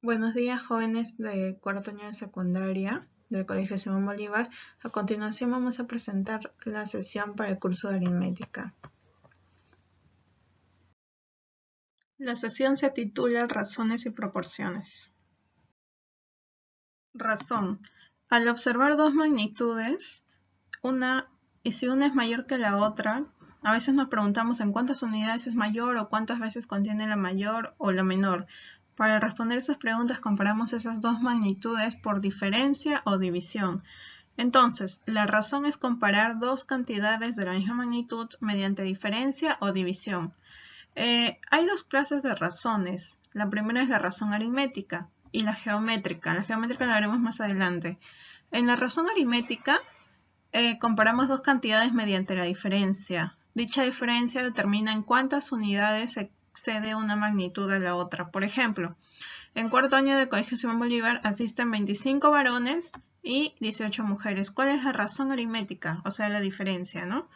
Buenos días, jóvenes de cuarto año de secundaria del Colegio Simón Bolívar. A continuación vamos a presentar la sesión para el curso de aritmética. La sesión se titula Razones y proporciones. Razón. Al observar dos magnitudes, si una es mayor que la otra, a veces nos preguntamos en cuántas unidades es mayor o cuántas veces contiene la mayor o la menor. Para responder esas preguntas comparamos esas dos magnitudes por diferencia o división. Entonces, la razón es comparar dos cantidades de la misma magnitud mediante diferencia o división. Hay dos clases de razones. La primera es la razón aritmética y la geométrica. La geométrica la veremos más adelante. En la razón aritmética, comparamos dos cantidades mediante la diferencia. Dicha diferencia determina en cuántas unidades excede una magnitud a la otra. Por ejemplo, en cuarto año de Colegio Simón Bolívar asisten 25 varones y 18 mujeres. ¿Cuál es la razón aritmética? O sea, la diferencia, ¿no?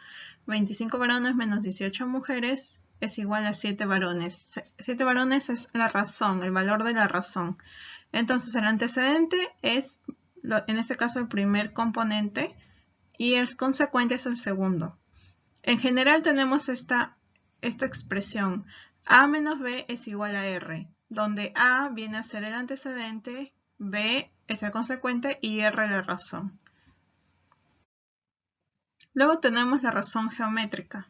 25 varones menos 18 mujeres es igual a 7 varones. 7 varones es la razón, el valor de la razón. Entonces, el antecedente es, en este caso, el primer componente y el consecuente es el segundo. En general tenemos esta expresión. A menos B es igual a R, donde A viene a ser el antecedente, B es el consecuente y R la razón. Luego tenemos la razón geométrica.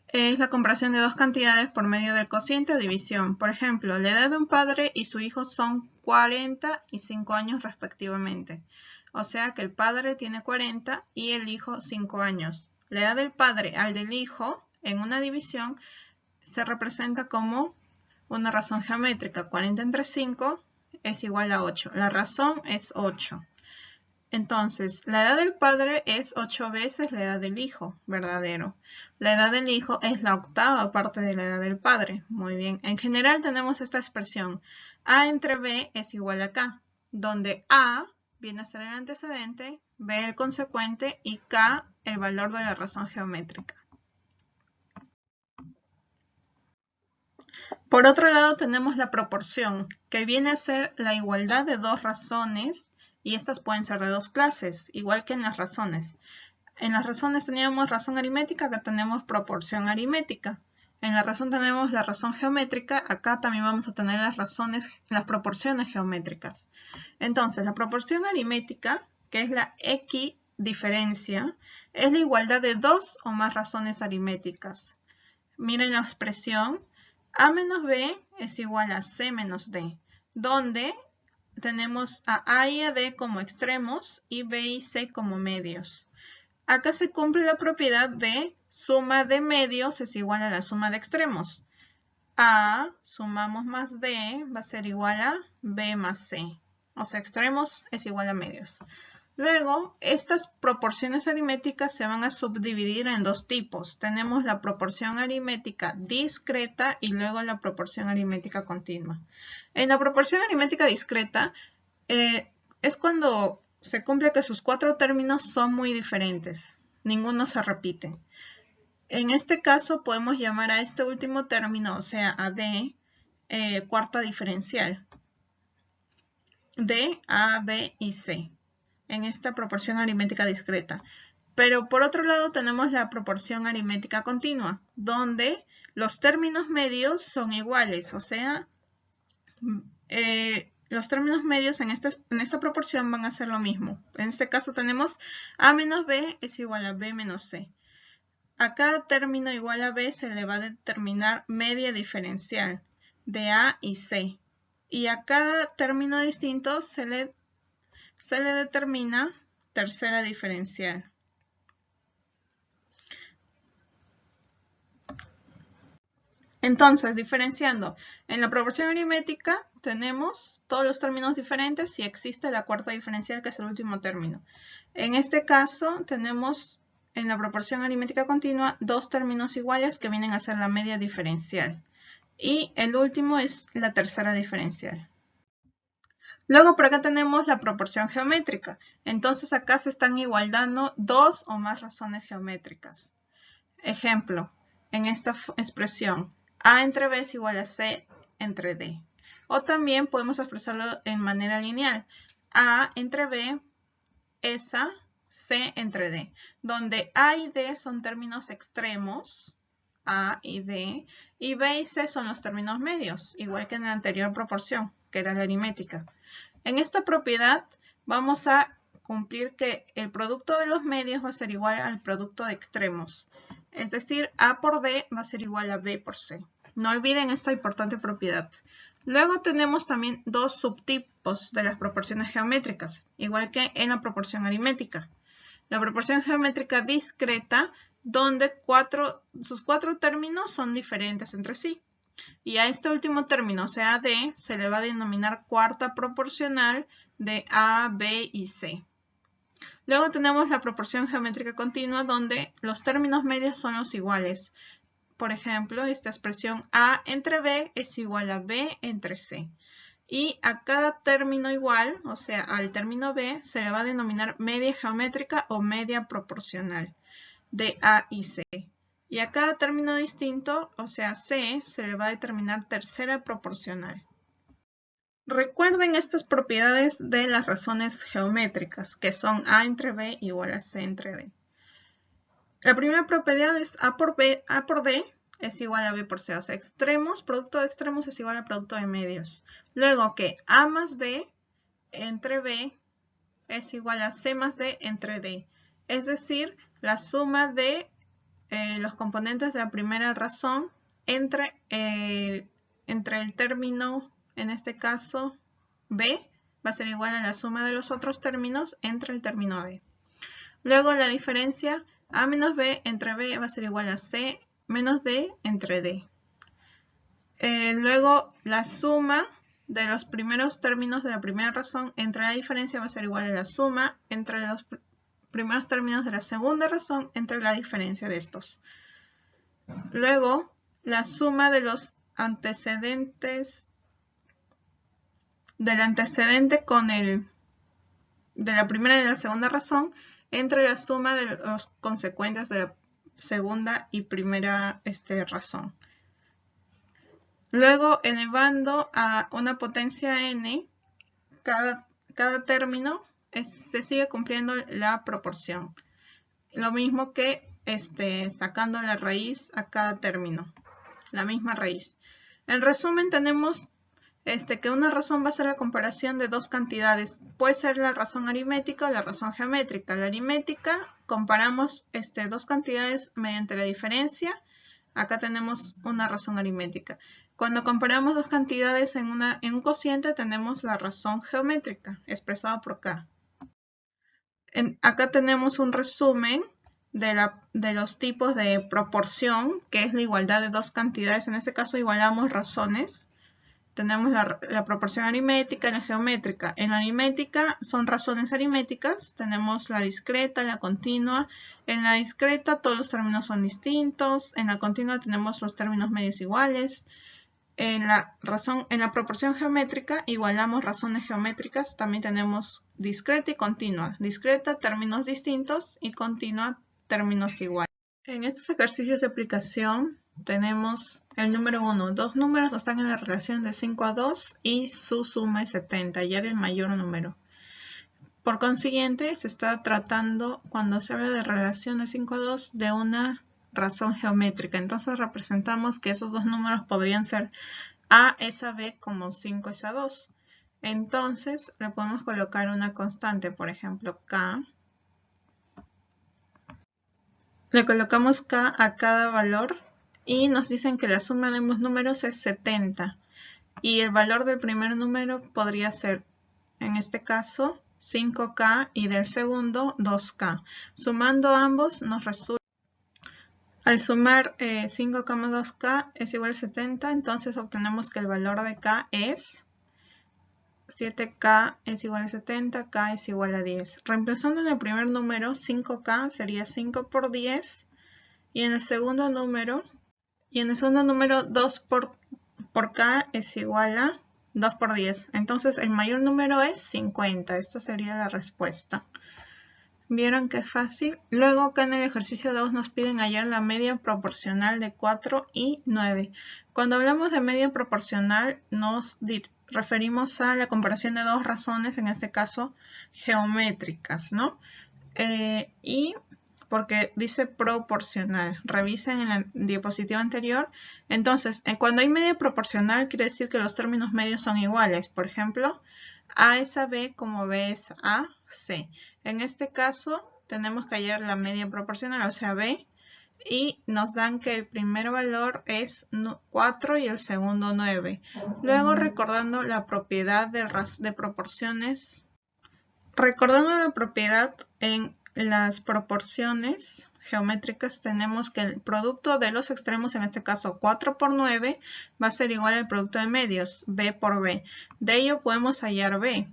Es la comparación de dos cantidades por medio del cociente o división. Por ejemplo, la edad de un padre y su hijo son 40 y 5 años respectivamente. O sea que el padre tiene 40 y el hijo 5 años. La edad del padre al del hijo en una división se representa como una razón geométrica. 40 entre 5 es igual a 8. La razón es 8. Entonces, la edad del padre es 8 veces la edad del hijo, verdadero. La edad del hijo es la octava parte de la edad del padre. Muy bien. En general tenemos esta expresión. A entre B es igual a K, donde A viene a ser el antecedente, B el consecuente y K el valor de la razón geométrica. Por otro lado tenemos la proporción, que viene a ser la igualdad de dos razones, y estas pueden ser de dos clases, igual que en las razones. En las razones teníamos razón aritmética, acá tenemos proporción aritmética. En la razón tenemos la razón geométrica, acá también vamos a tener las proporciones geométricas. Entonces, la proporción aritmética, que es la equidiferencia, es la igualdad de dos o más razones aritméticas. Miren la expresión. A menos B es igual a C menos D, donde tenemos a A y a D como extremos y B y C como medios. Acá se cumple la propiedad de suma de medios es igual a la suma de extremos. A sumamos más D va a ser igual a B más C. O sea, extremos es igual a medios. Luego, estas proporciones aritméticas se van a subdividir en dos tipos. Tenemos la proporción aritmética discreta y luego la proporción aritmética continua. En la proporción aritmética discreta es cuando se cumple que sus cuatro términos son muy diferentes. Ninguno se repite. En este caso podemos llamar a este último término, o sea, a D, cuarta diferencial. D, A, B y C. En esta proporción aritmética discreta. Pero por otro lado tenemos la proporción aritmética continua, donde los términos medios son iguales, o sea, los términos medios en esta proporción van a ser lo mismo. En este caso tenemos A menos B es igual a B menos C. A cada término igual a B se le va a determinar media diferencial de A y C. Y a cada término distinto se le determina tercera diferencial. Entonces, diferenciando, en la proporción aritmética tenemos todos los términos diferentes y existe la cuarta diferencial, que es el último término. En este caso, tenemos en la proporción aritmética continua dos términos iguales que vienen a ser la media diferencial. Y el último es la tercera diferencial. Luego por acá tenemos la proporción geométrica. Entonces acá se están igualando dos o más razones geométricas. Ejemplo, en esta expresión, A entre B es igual a C entre D. O también podemos expresarlo en manera lineal. A entre B, esa, C entre D, donde A y D son términos extremos, A y D, y B y C son los términos medios, igual que en la anterior proporción, que era la aritmética. En esta propiedad vamos a cumplir que el producto de los medios va a ser igual al producto de extremos. Es decir, A por D va a ser igual a B por C. No olviden esta importante propiedad. Luego tenemos también dos subtipos de las proporciones geométricas, igual que en la proporción aritmética. La proporción geométrica discreta, donde sus cuatro términos son diferentes entre sí. Y a este último término, o sea, D, se le va a denominar cuarta proporcional de A, B y C. Luego tenemos la proporción geométrica continua, donde los términos medios son los iguales. Por ejemplo, esta expresión A entre B es igual a B entre C. Y a cada término igual, o sea, al término B, se le va a denominar media geométrica o media proporcional de A y C. Y a cada término distinto, o sea, C, se le va a determinar tercera proporcional. Recuerden estas propiedades de las razones geométricas, que son A entre B igual a C entre D. La primera propiedad es A por D es igual a B por C. O sea, producto de extremos es igual a producto de medios. Luego que A más B entre B es igual a C más D entre D. Es decir, la suma de los componentes de la primera razón entre el término, en este caso, B, va a ser igual a la suma de los otros términos entre el término D. Luego la diferencia A menos B entre B va a ser igual a C menos D entre D. Luego la suma de los primeros términos de la primera razón entre la diferencia va a ser igual a la suma entre los primeros términos de la segunda razón entre la diferencia de estos. Luego la suma de los antecedentes del antecedente con el de la primera y de la segunda razón entre la suma de los consecuentes de la segunda y primera razón. Luego, elevando a una potencia n, cada término se sigue cumpliendo la proporción. Lo mismo que sacando la raíz a cada término, la misma raíz. En resumen, tenemos que una razón va a ser la comparación de dos cantidades. Puede ser la razón aritmética o la razón geométrica. La aritmética, comparamos dos cantidades mediante la diferencia. Acá tenemos una razón aritmética. Cuando comparamos dos cantidades en un cociente, tenemos la razón geométrica, expresada por K. Acá tenemos un resumen de los tipos de proporción, que es la igualdad de dos cantidades. En este caso, igualamos razones. Tenemos la proporción aritmética y la geométrica. En la aritmética son razones aritméticas. Tenemos la discreta, la continua. En la discreta todos los términos son distintos. En la continua tenemos los términos medios iguales. En la proporción geométrica igualamos razones geométricas. También tenemos discreta y continua. Discreta, términos distintos, y continua, términos iguales. En estos ejercicios de aplicación tenemos el número 1. Dos números están en la relación de 5 a 2 y su suma es 70, ya el mayor número. Por consiguiente, se está tratando, cuando se habla de relación de 5 a 2, de una razón geométrica. Entonces representamos que esos dos números podrían ser A es a B como 5 es a 2. Entonces le podemos colocar una constante, por ejemplo, K. Le colocamos K a cada valor y nos dicen que la suma de ambos números es 70. Y el valor del primer número podría ser, en este caso, 5K y del segundo 2K. Sumando ambos nos resulta, al sumar 5K más 2K es igual a 70, entonces obtenemos que el valor de K es 7K es igual a 70, K es igual a 10. Reemplazando en el primer número, 5K sería 5 por 10. Y en el segundo número, 2 por K es igual a 2 por 10. Entonces el mayor número es 50. Esta sería la respuesta. ¿Vieron que es fácil? Luego acá en el ejercicio 2 nos piden hallar la media proporcional de 4 y 9. Cuando hablamos de media proporcional nos referimos a la comparación de dos razones, en este caso geométricas, ¿no? Y porque dice proporcional. Revisen en la diapositiva anterior. Entonces, cuando hay media proporcional quiere decir que los términos medios son iguales. Por ejemplo, A es a B como B es a C. En este caso tenemos que hallar la media proporcional, o sea B, y nos dan que el primer valor es 4 y el segundo 9. Luego recordando la propiedad de proporciones, recordando la propiedad en las proporciones geométricas tenemos que el producto de los extremos, en este caso 4 por 9, va a ser igual al producto de medios, b por b. De ello podemos hallar b.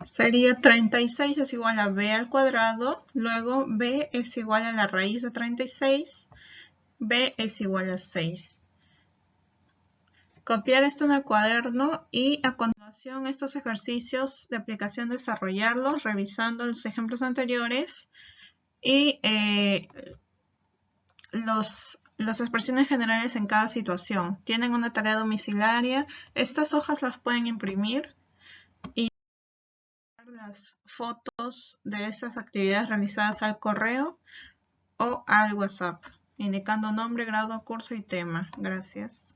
Sería 36 es igual a b al cuadrado, luego b es igual a la raíz de 36, b es igual a 6. Copiar esto en el cuaderno y a continuación estos ejercicios de aplicación desarrollarlos revisando los ejemplos anteriores y las expresiones generales en cada situación. Tienen una tarea domiciliaria. Estas hojas las pueden imprimir y las fotos de esas actividades realizadas al correo o al WhatsApp, indicando nombre, grado, curso y tema. Gracias.